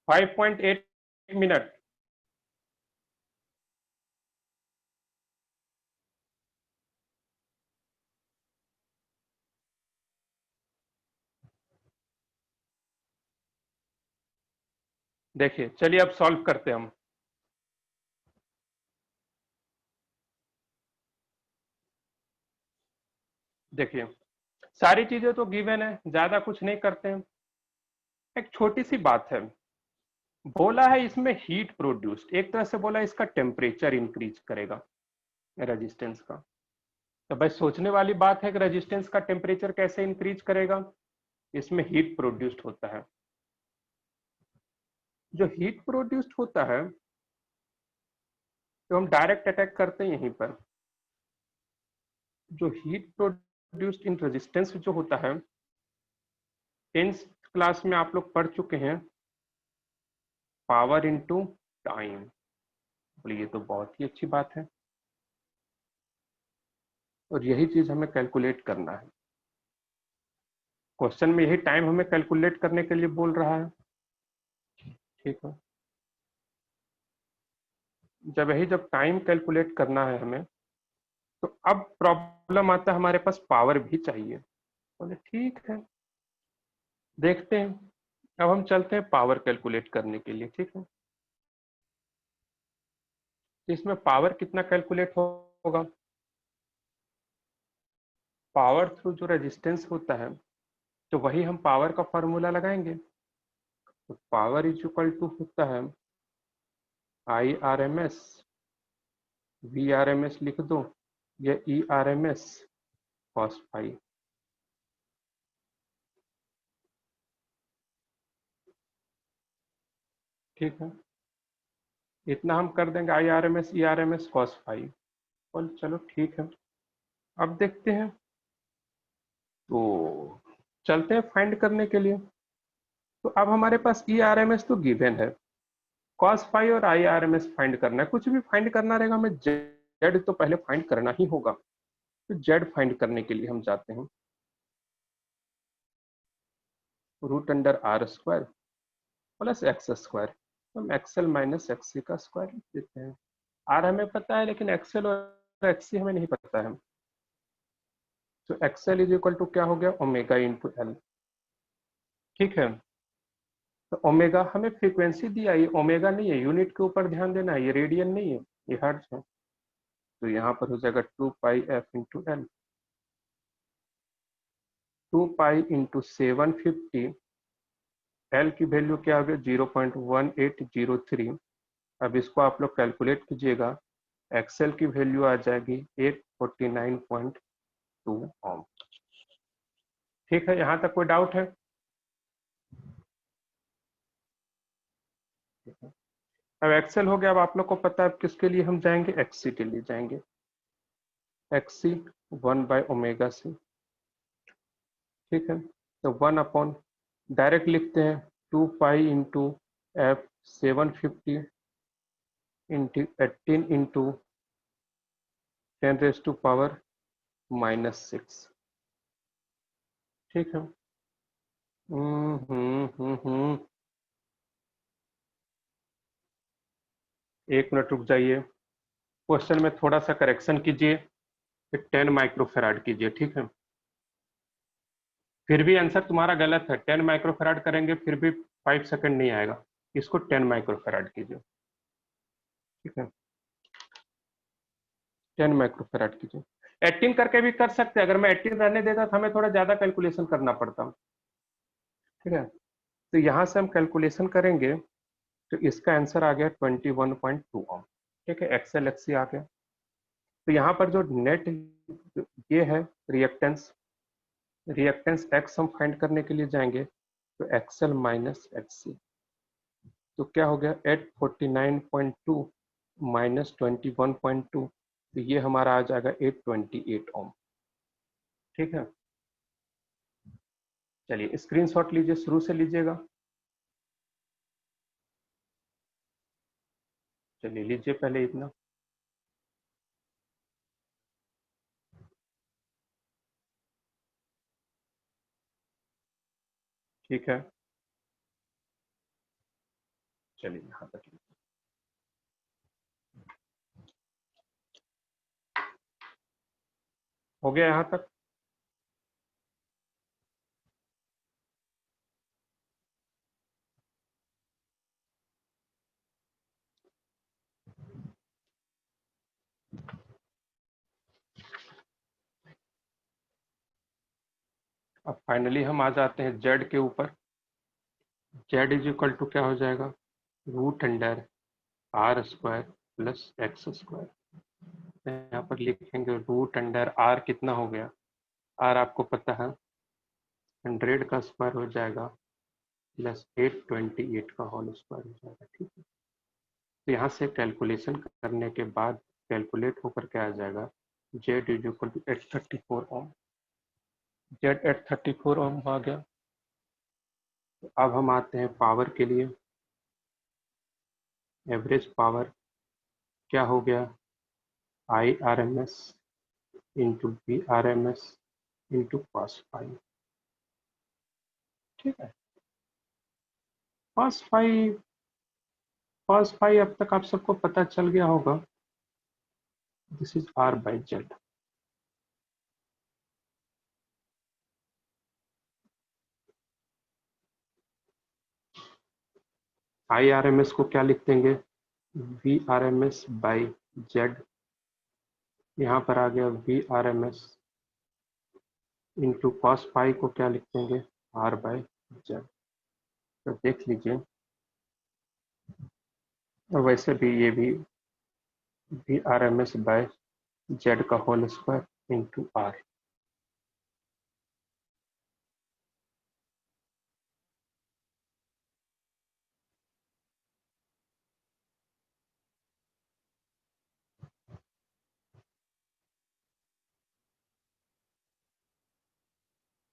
5.8 minute. देखिए, चलिए अब सॉल्व करते हैं हम। देखिए, सारी चीजें तो गिवन है, ज्यादा कुछ नहीं करते हैं। एक छोटी सी बात है, बोला है इसमें हीट प्रोड्यूस्ड, एक तरह से बोला है इसका टेम्परेचर इंक्रीज करेगा रेजिस्टेंस का। तो भाई सोचने वाली बात है कि रेजिस्टेंस का टेम्परेचर कैसे इंक्रीज करेगा, इसमें हीट प्रोड्यूस्ड होता है। जो हीट प्रोड्यूस्ड होता है तो हम डायरेक्ट अटैक करते हैं यहीं पर। जो हीट प्रोड्यूस्ड इन रेजिस्टेंस जो होता है, 10th क्लास में आप लोग पढ़ चुके हैं, पावर इनटू टाइम। बोलिए, ये तो बहुत ही अच्छी बात है और यही चीज हमें कैलकुलेट करना है। क्वेश्चन में यही टाइम हमें कैलकुलेट करने के लिए बोल रहा है। ठीक है, जब टाइम कैलकुलेट करना है हमें, तो अब प्रॉब्लम आता है हमारे पास पावर भी चाहिए। बोले ठीक है, देखते हैं। अब हम चलते हैं पावर कैलकुलेट करने के लिए। ठीक है, तो इसमें पावर कितना कैलकुलेट होगा? पावर थ्रू जो रेजिस्टेंस होता है, तो वही हम पावर का फॉर्मूला लगाएंगे। तो पावर इज इक्वल टू होता है I R M S, V R M S लिख दो, या E R M S cos phi. ठीक है, इतना हम कर देंगे, I R M S E R M S cos phi. और चलो ठीक है, अब देखते हैं। तो चलते हैं फाइंड करने के लिए। तो अब हमारे पास ई आर एम एस तो गिवन है, कॉस फाई और I R M S find करना है। कुछ भी फाइंड करना रहेगा, हमें जेड तो पहले फाइंड करना ही होगा। तो जेड फाइंड करने के लिए हम जाते हैं root under R square plus X square. हम एक्सएल माइनस एक्ससी का स्क्वायर लिख देते हैं। आर हमें पता है, लेकिन एक्सएल और एक्ससी हमें नहीं पता है। तो एक्सएल इज इक्वल टू क्या हो गया, ओमेगा इंटू एल। ठीक है, तो ओमेगा हमें फ्रीक्वेंसी दिया, ये ओमेगा नहीं है, यूनिट के ऊपर ध्यान देना है, ये रेडियन नहीं है, ये हर्ट्ज है। तो यहाँ पर हो जाएगा 2 pi F into L. 2 pi into 750, L की वैल्यू क्या हो गया 0.1803। अब इसको आप लोग कैलकुलेट कीजिएगा, एक्सएल की वैल्यू आ जाएगी 849.2 ओम। ठीक है, यहाँ तक कोई डाउट है? अब एक्सएल हो गया, अब आप लोग को पता है अब किसके लिए हम जाएंगे, एक्ससी के लिए जाएंगे। एक्ससी 1/ओमेगा सी। ठीक है, तो 1 अपॉन, डायरेक्ट लिखते हैं 2 pi into F 750 into 18 into 10⁻⁻⁻⁶। ठीक है। एक मिनट रुक जाइए, क्वेश्चन में थोड़ा सा करेक्शन कीजिए, 10 माइक्रोफेराड कीजिए। ठीक है, फिर भी आंसर तुम्हारा गलत है, 10 माइक्रोफेराड करेंगे फिर भी 5 सेकंड नहीं आएगा। इसको 10 माइक्रोफेराड कीजिए। ठीक है, 10 माइक्रोफेराड कीजिए। 18 करके भी कर सकते हैं, अगर मैं 18 रहने देता तो हमें थोड़ा ज्यादा कैलकुलेशन करना पड़ता। ठीक है, तो यहां से हम कैलकुलेशन करेंगे, तो इसका आंसर आ गया 21.2 ओम। ठीक है, एक्सएल एक्सी आ गया। तो यहाँ पर जो नेट ये है रिएक्टेंस, रिएक्टेंस एक्स हम फाइंड करने के लिए जाएंगे, तो एक्सएल माइनस एक्ससी। तो क्या हो गया 849.2 माइनस 21.2, तो ये हमारा आ जाएगा 828 ओम। ठीक है, चलिए स्क्रीनशॉट लीजिए, शुरू से लीजिएगा। चलिए लीजिए पहले इतना। ठीक है, चलिए यहाँ तक हो गया यहाँ तक। अब फाइनली हम आ जाते हैं जेड के ऊपर। जेड इज इक्वल टू क्या हो जाएगा, root under R square plus X square. यहाँ पर लिखेंगे रूट अंडर आर कितना हो गया, आर आपको पता है 100 का स्क्वायर हो जाएगा प्लस 828 का होल स्क्वायर हो जाएगा। ठीक है, तो यहाँ से कैलकुलेशन करने के बाद कैलकुलेट होकर के आ जाएगा Z is equal to 834 ohm. Z 834 ohm आ गया। तो अब हम आते हैं पावर के लिए। एवरेज पावर क्या हो गया, I R M S into V R M S into cos phi. ठीक है, कॉस फाइव अब तक आप सबको पता चल गया होगा, this is R by Z. I R M S को क्या लिख देंगे, V R M S by Z. यहाँ पर आ गया V R M S into cos phi को क्या लिख देंगे, आर बाई जेड। तो देख लीजिए, और वैसे भी ये भी V R M S by Z का होल स्क्वायर इंटू आर।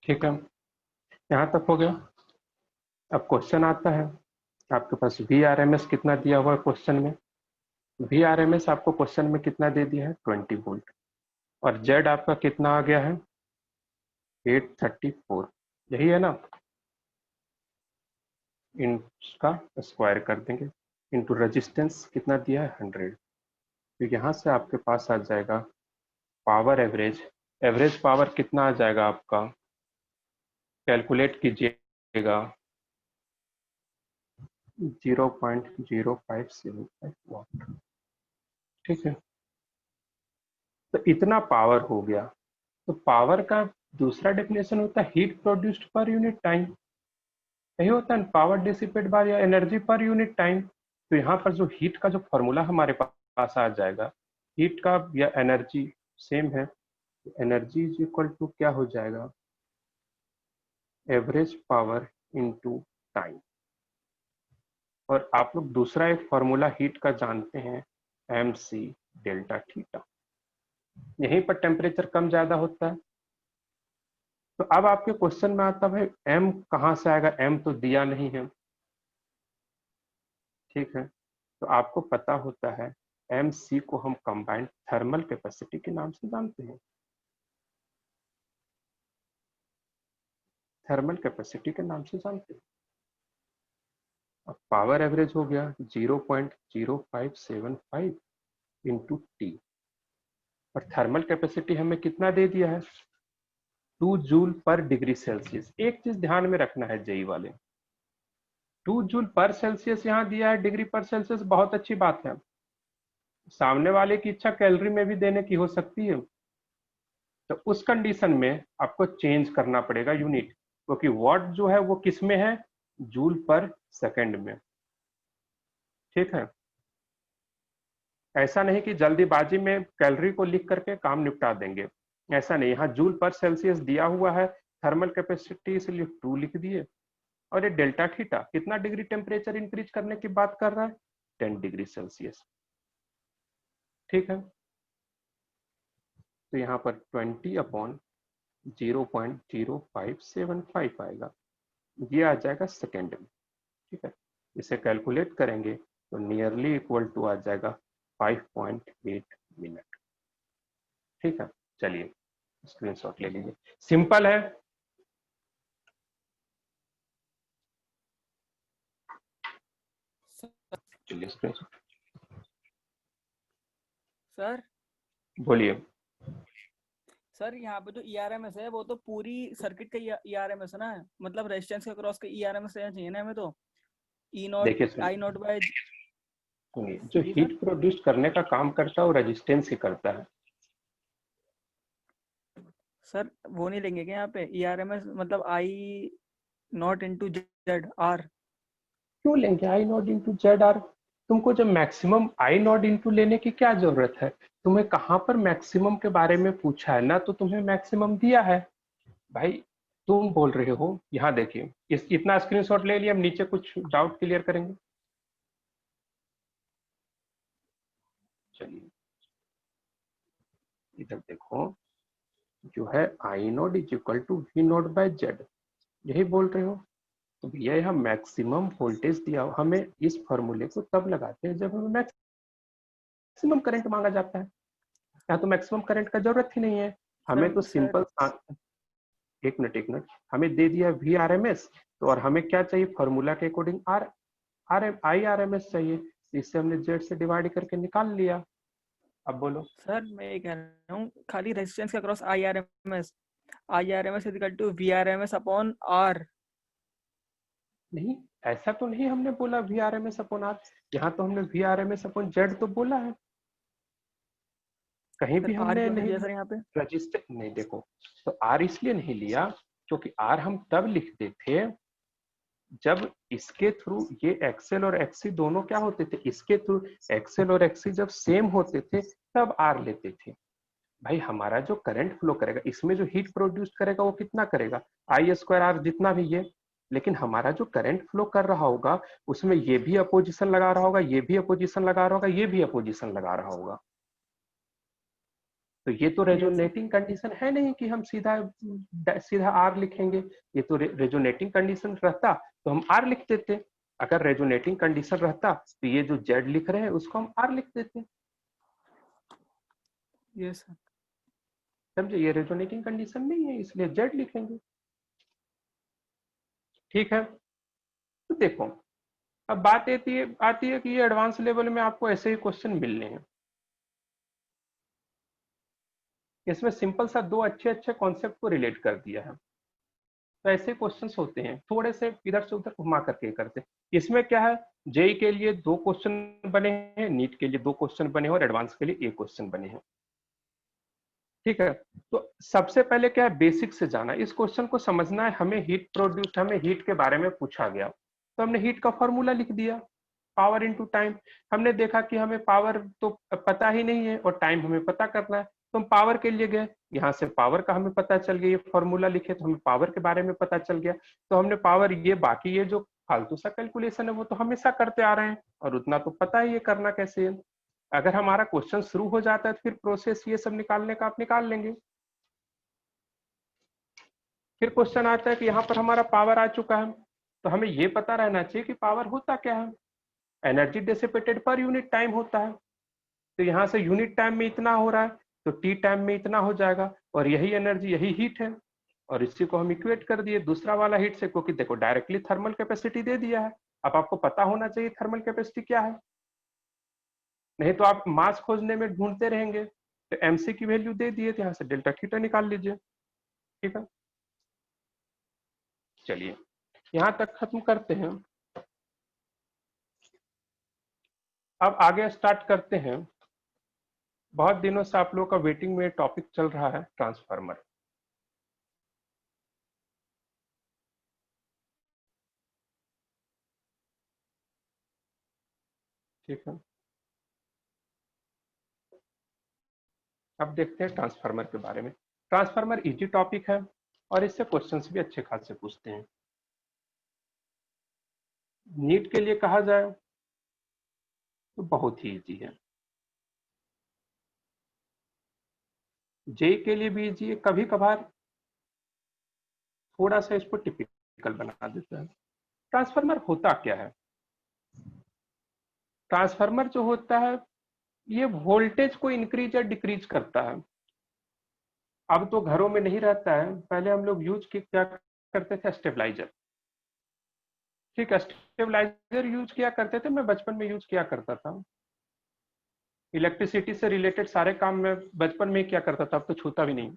ठीक है, यहाँ तक हो गया। अब क्वेश्चन आता है, आपके पास वी आर एम एस कितना दिया हुआ है क्वेश्चन में। वी आर एम एस आपको क्वेश्चन में कितना दे दिया है, 20 वोल्ट। और जेड आपका कितना आ गया है, 834। यही है ना, इसका स्क्वायर कर देंगे इंटू रेजिस्टेंस कितना दिया है 100। तो यहाँ से आपके पास आ जाएगा पावर एवरेज। एवरेज पावर कितना आ जाएगा आपका, कैलकुलेट कीजिएगा 0.0575 वाट। ठीक है, तो इतना पावर हो गया। तो पावर का दूसरा डेफिनेशन होता है heat produced per unit time. यही होता है पावर डिसिपेट बाय या एनर्जी पर यूनिट टाइम। तो यहाँ पर जो हीट का जो फॉर्मूला हमारे पास आ जाएगा, हीट का या एनर्जी सेम है, एनर्जी इज इक्वल टू क्या हो जाएगा, एवरेज पावर इनटू टाइम। और आप लोग दूसरा एक फॉर्मूला हीट का जानते हैं, एम सी डेल्टा थीटा। यहीं पर टेम्परेचर कम ज्यादा होता है। तो अब आपके क्वेश्चन में आता है एम कहाँ से आएगा, एम तो दिया नहीं है। ठीक है, तो आपको पता होता है एम सी को हम कंबाइंड थर्मल कैपेसिटी के नाम से जानते हैं। थर्मल कैपेसिटी के नाम से जानते हैं। अब पावर एवरेज हो गया 0.0575 इंटू टी। और थर्मल कैपेसिटी हमें कितना दे दिया है, 2 जूल पर डिग्री सेल्सियस। एक चीज ध्यान में रखना है जेई वाले, 2 जूल पर सेल्सियस यहाँ दिया है, डिग्री पर सेल्सियस बहुत अच्छी बात है। सामने वाले की इच्छा कैलोरी में भी देने की हो सकती है, तो उस कंडीशन में आपको चेंज करना पड़ेगा यूनिट, क्योंकि वॉट जो है वो किस में है, जूल पर सेकंड में। ठीक है, ऐसा नहीं कि जल्दीबाजी में कैलोरी को लिख करके काम निपटा देंगे, ऐसा नहीं। यहाँ जूल पर सेल्सियस दिया हुआ है, थर्मल कैपेसिटी इसलिए 2 लिख दिए। और ये डेल्टा थीटा कितना डिग्री टेम्परेचर इंक्रीज करने की बात कर रहा है, 10 डिग्री सेल्सियस। ठीक है, तो यहाँ पर 20 अपॉन 0.0575 आएगा, ये आ जाएगा सेकेंड में। ठीक है, इसे कैलकुलेट करेंगे तो नियरली इक्वल टू आ जाएगा 5.8 मिनट। ठीक है, चलिए स्क्रीनशॉट ले लीजिए, सिंपल है। चलिए स्क्रीन सर बोलिए। सर यहाँ पे जो ERMS है वो तो पूरी सर्किट का ERMS है ना, मतलब रेजिस्टेंस के क्रॉस का ERMS रहना चाहिए ना हमें तो। ई नॉट देखिए आई नॉट बाय। सुनिए, जो जी सर। हीट प्रोड्यूस करने का काम करता है वो रेजिस्टेंस ही करता है। सर वो नहीं लेंगे क्या यहाँ पे ERMS, मतलब आई नॉट इंटू जेड आर। क्यों लेंगे आई नॉट इंटू जेड आर? तुमको जब मैक्सिमम आई नॉट इंटू लेने की क्या जरूरत है? तुम्हें कहाँ पर मैक्सिमम के बारे में पूछा है ना, तो तुम्हें मैक्सिमम दिया है भाई। तुम बोल रहे हो, यहाँ देखिए, इस इतना स्क्रीनशॉट ले लिया, हम नीचे कुछ डाउट क्लियर करेंगे। चलिए इधर देखो, जो है I naught is equal to V naught by Z, यही बोल रहे हो। तो भैया यहाँ मैक्सिमम वोल्टेज दिया हो, हमें इस फॉर्मूले को तब लगाते हैं जब हमें मैक्सिमम करंट मांगा जाता है। यहाँ तो मैक्सिमम करंट का जरूरत ही नहीं है, हमें सर तो सर सिंपल। एक मिनट, हमें दे दिया वी आर एम एस, तो और हमें क्या चाहिए, फॉर्मूला के according R R M I R M S चाहिए, इससे हमने जेड से डिवाइड करके निकाल लिया। अब बोलो। सर मैं ये कह रहा हूँ खाली रेजिस्टेंस का cross I R M S equal to VRMS upon R. नहीं, ऐसा तो नहीं हमने बोला V R M S upon R, यहाँ तो हमने V R M S upon Z तो बोला है, कहीं फिर भी आर हमने क्यों नहीं नहीं लिया सर यहाँ पे? रजिस्टर नहीं। देखो, तो आर इसलिए नहीं लिया क्योंकि आर हम तब लिखते थे जब इसके थ्रू ये एक्सेल और एक्सी दोनों क्या होते थे, इसके थ्रू एक्सेल और एक्सी जब सेम होते थे तब आर लेते थे। भाई हमारा जो करंट फ्लो करेगा, इसमें जो हीट प्रोड्यूस करेगा वो कितना करेगा, आई स्क्वायर आर जितना भी ये। लेकिन हमारा जो करंट फ्लो कर रहा होगा उसमें ये भी अपोजिशन लगा रहा होगा, ये भी अपोजिशन लगा रहा होगा, ये भी अपोजिशन लगा रहा होगा। तो ये तो यस सर। रेजोनेटिंग कंडीशन है नहीं कि हम सीधा सीधा आर लिखेंगे। ये तो रेजोनेटिंग कंडीशन रहता तो हम आर लिख देते। अगर रेजोनेटिंग कंडीशन रहता तो ये जो जेड लिख रहे हैं उसको हम आर लिख देते। Yes sir. समझे, ये रेजोनेटिंग कंडीशन नहीं है इसलिए जेड लिखेंगे। ठीक है, तो देखो, अब बात आती है कि ये एडवांस लेवल में आपको ऐसे ही क्वेश्चन मिलने हैं। इसमें सिंपल सा दो अच्छे अच्छे कॉन्सेप्ट को रिलेट कर दिया है। तो ऐसे क्वेश्चंस होते हैं, थोड़े से इधर से उधर घुमा करके करते हैं। इसमें क्या है, जेई के लिए 2 क्वेश्चन बने हैं, नीट के लिए 2 क्वेश्चन बने हैं और एडवांस के लिए 1 क्वेश्चन बने हैं। ठीक है, तो सबसे पहले क्या है, बेसिक से जाना, इस क्वेश्चन को समझना है। हमें हीट प्रोड्यूस, हमें हीट के बारे में पूछा गया तो हमने हीट का फॉर्मूला लिख दिया, पावर इनटू टाइम। हमने देखा कि हमें पावर तो पता ही नहीं है और टाइम हमें पता करना है, तो हम पावर के लिए गए, यहाँ से पावर का हमें पता चल गया, ये फॉर्मूला लिखे तो हमें पावर के बारे में पता चल गया। तो हमने पावर, ये बाकी ये जो फालतू सा कैलकुलेशन है वो तो हमेशा करते आ रहे हैं और उतना तो पता ही है करना कैसे है। अगर हमारा क्वेश्चन शुरू हो जाता है तो फिर प्रोसेस ये सब निकालने का आप निकाल लेंगे। फिर क्वेश्चन आता है कि यहाँ पर हमारा पावर आ चुका है, तो हमें ये पता रहना चाहिए कि पावर होता क्या है। Energy dissipated per unit time होता है, तो यहाँ से यूनिट टाइम में इतना हो रहा है तो टी टाइम में इतना हो जाएगा, और यही एनर्जी यही हीट है। और इसी को हम इक्वेट कर दिए दूसरा वाला हीट से, क्योंकि देखो डायरेक्टली थर्मल कैपेसिटी दे दिया है। अब आपको पता होना चाहिए थर्मल कैपेसिटी क्या है, नहीं तो आप मास खोजने में ढूंढते रहेंगे। तो एमसी की वैल्यू दे दिए, तो यहाँ से डेल्टा थीटा निकाल लीजिए। ठीक है, चलिए यहाँ तक खत्म करते हैं। अब आगे स्टार्ट करते हैं। बहुत दिनों से आप लोगों का वेटिंग में टॉपिक चल रहा है ट्रांसफार्मर। ठीक है, अब देखते हैं ट्रांसफार्मर के बारे में। ट्रांसफार्मर इजी टॉपिक है और इससे क्वेश्चंस भी अच्छे खासे पूछते हैं। नीट के लिए कहा जाए तो बहुत ही इजी है, जे के लिए भी इजी है, कभी कभार थोड़ा सा इसको टिपिकल बना देता है। ट्रांसफार्मर होता क्या है, ट्रांसफार्मर जो होता है ये वोल्टेज को इंक्रीज या डिक्रीज करता है। अब तो घरों में नहीं रहता है, पहले हम लोग यूज क्या करते थे, स्टेबलाइजर। ठीक है, स्टेबलाइजर यूज किया करते थे, मैं बचपन में यूज किया करता था। इलेक्ट्रिसिटी से रिलेटेड सारे काम मैं बचपन में ही किया करता था, अब तो छूता भी नहीं।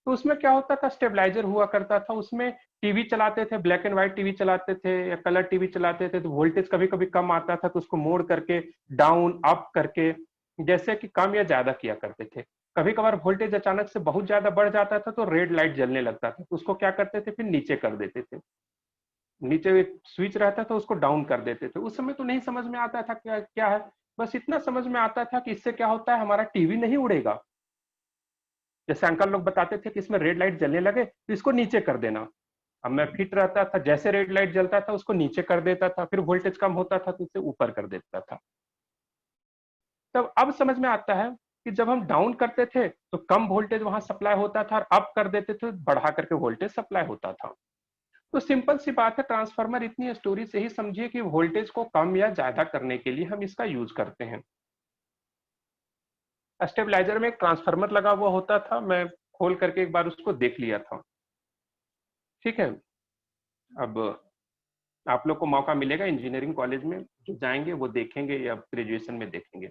तो उसमें क्या होता था, स्टेबलाइजर हुआ करता था, उसमें टीवी चलाते थे, ब्लैक एंड व्हाइट टीवी चलाते थे या कलर टीवी चलाते थे, तो वोल्टेज कभी कभी कम आता था तो उसको मोड़ करके डाउन अप करके जैसे कि कम या ज्यादा किया करते थे। कभी कभार वोल्टेज अचानक से बहुत ज्यादा बढ़ जाता था तो रेड लाइट जलने लगता था, तो उसको क्या करते थे, फिर नीचे कर देते थे। नीचे एक स्विच रहता था, उसको डाउन कर देते थे। उस समय तो नहीं समझ में आता था क्या क्या है, बस इतना समझ में आता था कि इससे क्या होता है, हमारा टीवी नहीं उड़ेगा। जैसे अंकल लोग बताते थे कि इसमें रेड लाइट जलने लगे तो इसको नीचे कर देना। अब मैं फिट रहता था, जैसे रेड लाइट जलता था उसको नीचे कर देता था, फिर वोल्टेज कम होता था तो उसे ऊपर कर देता था। तब अब समझ में आता है कि जब हम डाउन करते थे तो कम वोल्टेज वहां सप्लाई होता था, और अप कर देते थे बढ़ा करके वोल्टेज सप्लाई होता था। तो सिंपल सी बात है, ट्रांसफार्मर इतनी स्टोरी से ही समझिए कि वोल्टेज को कम या ज्यादा करने के लिए हम इसका यूज करते हैं। स्टेबलाइजर में एक ट्रांसफार्मर लगा हुआ होता था, मैं खोल करके एक बार उसको देख लिया था। ठीक है, अब आप लोग को मौका मिलेगा इंजीनियरिंग कॉलेज में, जो जाएंगे वो देखेंगे या ग्रेजुएशन में देखेंगे।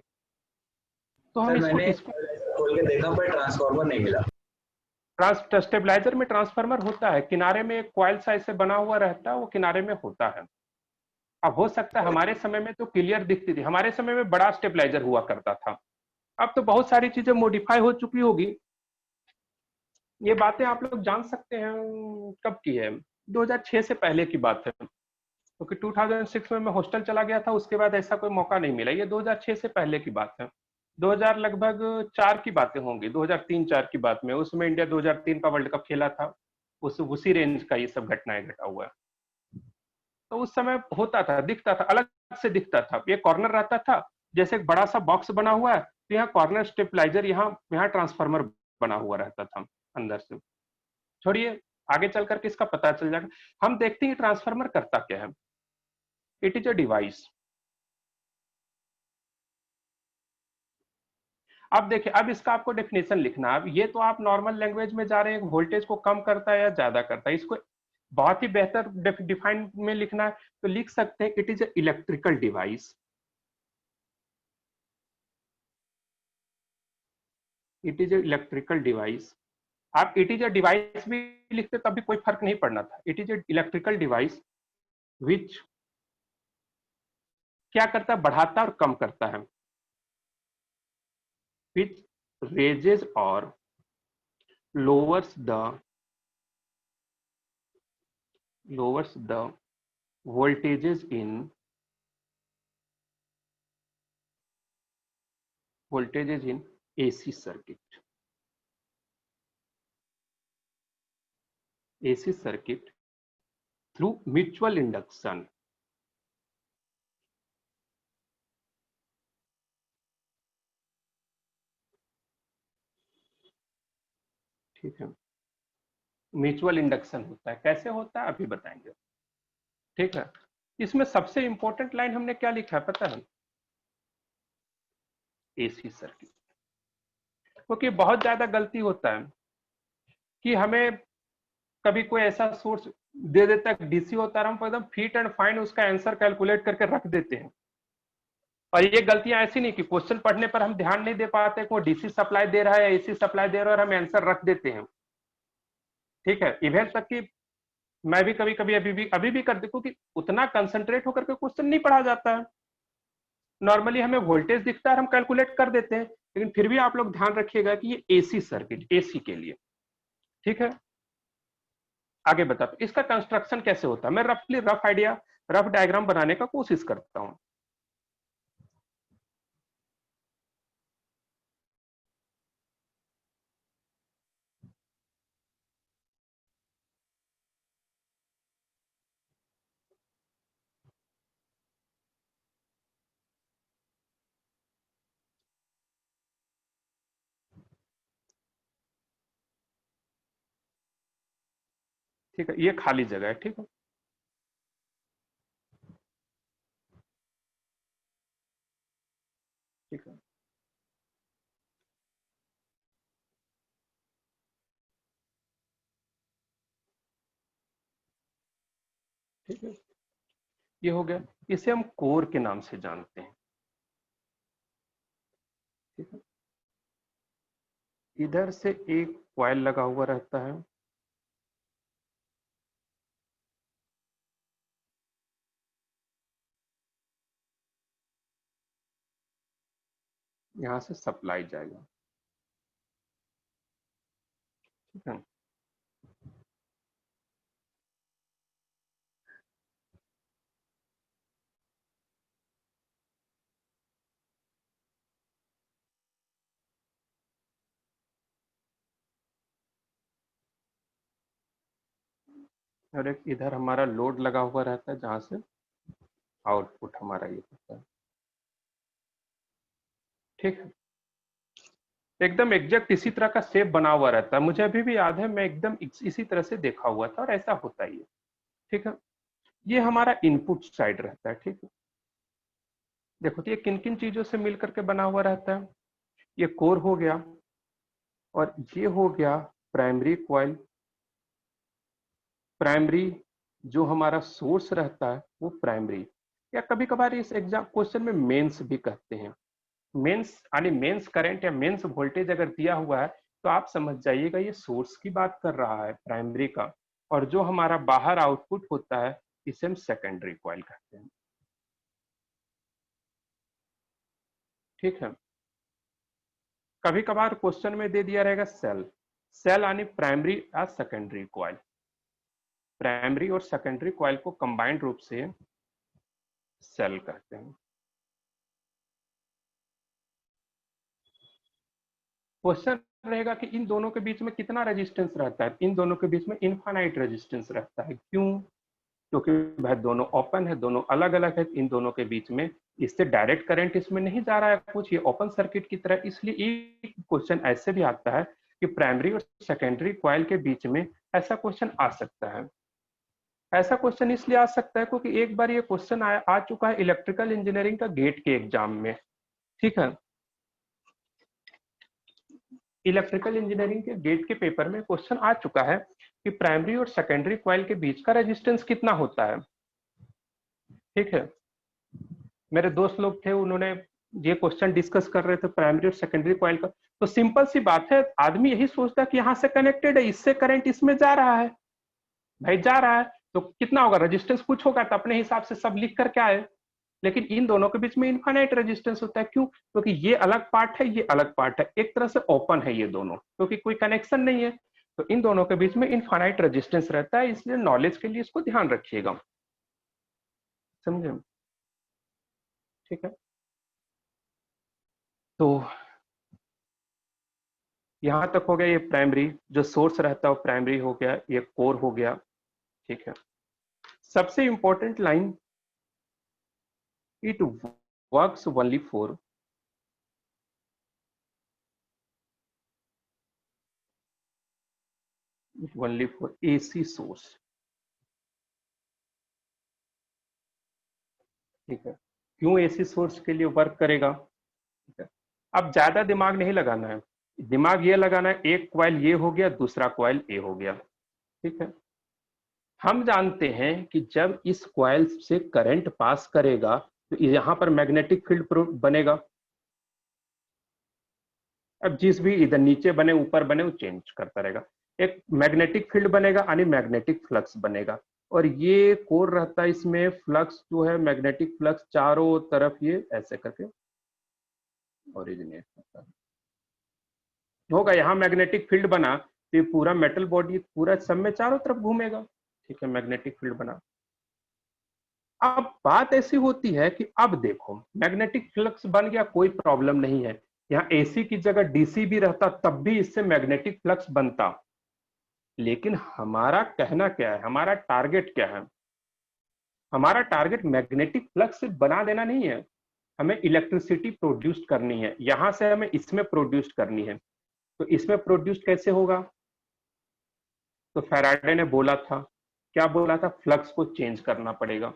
तो हम सर इसको मैंने इसको खोल के देखा पर ट्रांसफार्मर नहीं मिला। स्टेबलाइजर में ट्रांसफार्मर होता है, किनारे में एक कॉइल सा ऐसे बना हुआ रहता है, वो किनारे में होता है। अब हो सकता है हमारे समय में तो क्लियर दिखती थी, हमारे समय में बड़ा स्टेबलाइजर हुआ करता था। अब तो बहुत सारी चीजें मॉडिफाई हो चुकी होगी। ये बातें आप लोग जान सकते हैं कब की है, 2006 से पहले की बात है, क्योंकि 2006 में मैं हॉस्टल चला गया था, उसके बाद ऐसा कोई मौका नहीं मिला। ये 2006 से पहले की बात है, 2000 लगभग 4 की बातें होंगी, 2003-4 की बात में। उसमें इंडिया 2003 का वर्ल्ड कप खेला था, उसी रेंज का ये सब घटनाएं घटा हुआ है। तो उस समय होता था, दिखता था, अलग से दिखता था। ये कॉर्नर रहता था, जैसे एक बड़ा सा बॉक्स बना हुआ है, तो यहाँ कॉर्नर स्टेबलाइजर, यहाँ ट्रांसफार्मर बना हुआ रहता था अंदर से। छोड़िए, आगे चल करके इसका पता चल जाएगा। हम देखते हैं ट्रांसफार्मर करता क्या है। It is a device. अब देखिए, अब इसका आपको डेफिनेशन लिखना है। अब ये तो आप नॉर्मल लैंग्वेज में जा रहे हैं, वोल्टेज को कम करता है या ज्यादा करता है, इसको बहुत ही बेहतर डिफाइन में लिखना है तो लिख सकते हैं it is a electrical device. It is a electrical device. आप इट इज अ डिवाइस भी लिखते तब भी कोई फर्क नहीं पड़ना था। It is a electrical device which क्या करता है, बढ़ाता और कम करता है। विच raises और lowers the voltages in AC circuit. AC circuit through mutual induction. ठीक है, म्यूचुअल इंडक्शन होता है। कैसे होता है अभी बताएंगे। ठीक है, इसमें सबसे इंपॉर्टेंट लाइन हमने क्या लिखा है पता है, एसी सर्किट। क्योंकि बहुत ज्यादा गलती होता है कि हमें कभी कोई ऐसा सोर्स दे देता है, डीसी होता है, हम एकदम फिट एंड फाइन उसका आंसर कैलकुलेट करके रख देते हैं। और ये गलतियां ऐसी नहीं कि क्वेश्चन पढ़ने पर हम ध्यान नहीं दे पाते कि वो डीसी सप्लाई दे रहा है या एसी सप्लाई दे रहा है और हम आंसर रख देते हैं। ठीक है, इवेंट तक की मैं भी कभी कभी अभी भी कर देखो कि उतना कंसंट्रेट होकर के क्वेश्चन नहीं पढ़ा जाता है। नॉर्मली हमें वोल्टेज दिखता है, हम कैलकुलेट कर देते हैं, लेकिन फिर भी आप लोग ध्यान रखिएगा कि ये एसी सर्किट, एसी के लिए। ठीक है, आगे बताते इसका कंस्ट्रक्शन कैसे होता है। मैं रफली रफ आइडिया, रफ डायग्राम बनाने का कोशिश करता हूं। ठीक है, ये खाली जगह है। ठीक है, ठीक है, ठीक है। ये हो गया, इसे हम कोर के नाम से जानते हैं। ठीक है, इधर से एक कॉइल लगा हुआ रहता है, यहां से सप्लाई जाएगा। ठीक है, और एक इधर हमारा लोड लगा हुआ रहता है जहां से आउटपुट हमारा ये होता है। ठीक है, एकदम एग्जैक्ट इसी तरह का शेप बना हुआ रहता है, मुझे अभी भी याद है, मैं एकदम इसी तरह से देखा हुआ था और ऐसा होता ही है। ठीक है, ये हमारा इनपुट साइड रहता है। ठीक है, देखो तो ये किन किन चीजों से मिलकर के बना हुआ रहता है, ये कोर हो गया और ये हो गया प्राइमरी कॉइल। प्राइमरी जो हमारा सोर्स रहता है वो प्राइमरी, या कभी कभार इस एग्जाम क्वेश्चन में मेंस भी कहते हैं। मेंस यानी मेंस करंट या मेंस वोल्टेज अगर दिया हुआ है तो आप समझ जाइएगा ये सोर्स की बात कर रहा है प्राइमरी का, और जो हमारा बाहर आउटपुट होता है इसे हम सेकेंडरी कॉइल कहते हैं। ठीक है, कभी कभार क्वेश्चन में दे दिया रहेगा सेल, सेल यानी प्राइमरी या सेकेंडरी कॉइल। प्राइमरी और सेकेंडरी कॉइल को कंबाइंड रूप से सेल कहते हैं। क्वेश्चन रहेगा कि इन दोनों के बीच में कितना रेजिस्टेंस रहता है, इन दोनों के बीच में इनफाइनाइट रेजिस्टेंस रहता है। क्यों? क्योंकि भाई दोनों ओपन है, दोनों अलग अलग है, इन दोनों के बीच में इससे डायरेक्ट करंट इसमें नहीं जा रहा है कुछ, ये ओपन सर्किट की तरह। इसलिए एक क्वेश्चन ऐसे भी आता है कि प्राइमरी और सेकेंडरी कॉइल के बीच में ऐसा क्वेश्चन आ सकता है। ऐसा क्वेश्चन इसलिए आ सकता है क्योंकि एक बार ये क्वेश्चन आ चुका है इलेक्ट्रिकल इंजीनियरिंग का गेट के एग्जाम में। ठीक है, इलेक्ट्रिकल इंजीनियरिंग के गेट के पेपर में क्वेश्चन आ चुका है कि प्राइमरी और सेकेंडरी कॉइल के बीच का रेजिस्टेंस कितना होता है। ठीक है, मेरे दोस्त लोग थे, उन्होंने ये क्वेश्चन डिस्कस कर रहे थे प्राइमरी और सेकेंडरी कॉइल का। तो सिंपल सी बात है, आदमी यही सोचता है कि यहाँ से कनेक्टेड है, इससे करंट इसमें जा रहा है, भाई जा रहा है तो कितना होगा, रेजिस्टेंस कुछ होगा, तो अपने हिसाब से सब लिख करके आए। लेकिन इन दोनों के बीच में इनफाइनाइट रेजिस्टेंस होता है। क्यों? क्योंकि ये अलग पार्ट है, ये अलग पार्ट है, एक तरह से ओपन है ये दोनों, क्योंकि कोई कनेक्शन नहीं है। तो इन दोनों के बीच में इनफाइनाइट रेजिस्टेंस रहता है, इसलिए नॉलेज के लिए इसको ध्यान रखिएगा। समझे? ठीक है, तो यहां तक हो गया ये प्राइमरी, जो सोर्स रहता है वो प्राइमरी हो गया, ये कोर हो गया। ठीक है, सबसे important line, it works only for AC source. ठीक है, क्यों AC सोर्स के लिए वर्क करेगा? ठीक है, अब ज्यादा दिमाग नहीं लगाना है, दिमाग ये लगाना है एक कॉइल ये हो गया, दूसरा कॉइल ए हो गया। ठीक है, हम जानते हैं कि जब इस कॉइल से करंट पास करेगा तो यहां पर मैग्नेटिक फील्ड बनेगा। अब जिस भी इधर नीचे बने ऊपर बने वो चेंज करता रहेगा, एक मैग्नेटिक फील्ड बनेगा यानी मैग्नेटिक फ्लक्स बनेगा, और ये कोर रहता है, इसमें फ्लक्स जो है मैग्नेटिक फ्लक्स चारों तरफ ये ऐसे करके ओरिजिनेट होता है, होगा। यहाँ मैग्नेटिक फील्ड बना तो ये पूरा मेटल बॉडी पूरा सब में चारों तरफ घूमेगा। ठीक है, मैग्नेटिक फील्ड बना। अब बात ऐसी होती है कि अब देखो मैग्नेटिक फ्लक्स बन गया, कोई प्रॉब्लम नहीं है, यहाँ AC की जगह DC भी रहता तब भी इससे मैग्नेटिक फ्लक्स बनता। लेकिन हमारा कहना क्या है, हमारा टारगेट क्या है? हमारा टारगेट मैग्नेटिक फ्लक्स सिर्फ बना देना नहीं है, हमें इलेक्ट्रिसिटी प्रोड्यूस करनी है, यहां से हमें इसमें प्रोड्यूस करनी है। तो इसमें प्रोड्यूस कैसे होगा? तो फैराडे ने बोला था, क्या बोला था? फ्लक्स को चेंज करना पड़ेगा।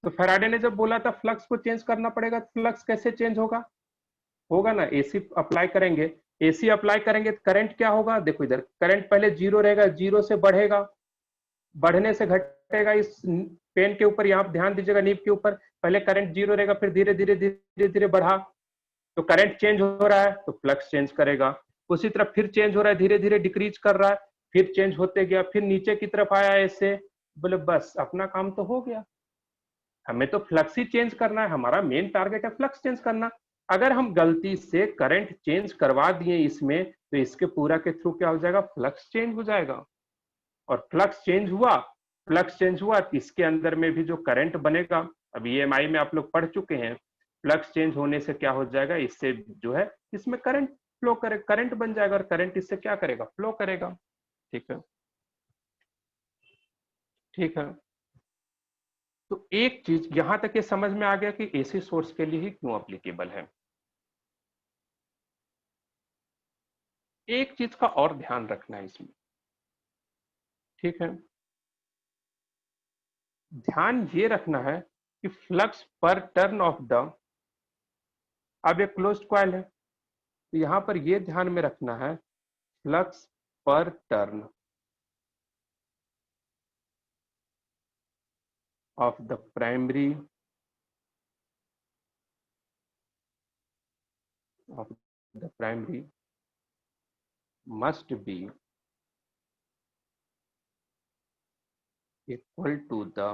तो फैराडे ने जब बोला था फ्लक्स को चेंज करना पड़ेगा, तो फ्लक्स कैसे चेंज होगा? होगा ना, AC अप्लाई करेंगे, AC अप्लाई करेंगे तो करंट क्या होगा? देखो इधर करंट पहले जीरो रहेगा, जीरो से बढ़ेगा, बढ़ने से घट घटेगा इस पेन के ऊपर, यहाँ ध्यान दीजिएगा नीब के ऊपर, पहले करंट 0 रहेगा, फिर धीरे धीरे धीरे धीरे बढ़ा, तो करंट चेंज हो रहा है तो फ्लक्स चेंज करेगा। उसी तरह फिर चेंज हो रहा है, धीरे धीरे डिक्रीज कर रहा है, फिर चेंज होते गया, फिर नीचे की तरफ आया ऐसे, बोले बस अपना काम तो हो गया। हमें तो फ्लक्स ही चेंज करना है, हमारा मेन टारगेट है फ्लक्स चेंज करना। अगर हम गलती से करंट चेंज करवा दिए इसमें, तो इसके पूरा के थ्रू क्या हो जाएगा, फ्लक्स चेंज हो जाएगा। और फ्लक्स चेंज हुआ, फ्लक्स चेंज हुआ तो इसके अंदर में भी जो करंट बनेगा, अब ईएमआई में आप लोग पढ़ चुके हैं, फ्लक्स चेंज होने से क्या हो जाएगा, इससे जो है इसमें करंट फ्लो करे, करंट बन जाएगा, और करंट इससे क्या करेगा, फ्लो करेगा। ठीक है, ठीक है। तो एक चीज यहां तक ये समझ में आ गया कि एसी सोर्स के लिए ही क्यों अप्लीकेबल है। एक चीज का और ध्यान रखना है इसमें, ठीक है, ध्यान ये रखना है कि फ्लक्स पर टर्न ऑफ द, अब एक क्लोज्ड कॉइल है, तो यहां पर ये ध्यान में रखना है फ्लक्स पर turn of the primary must be equal to the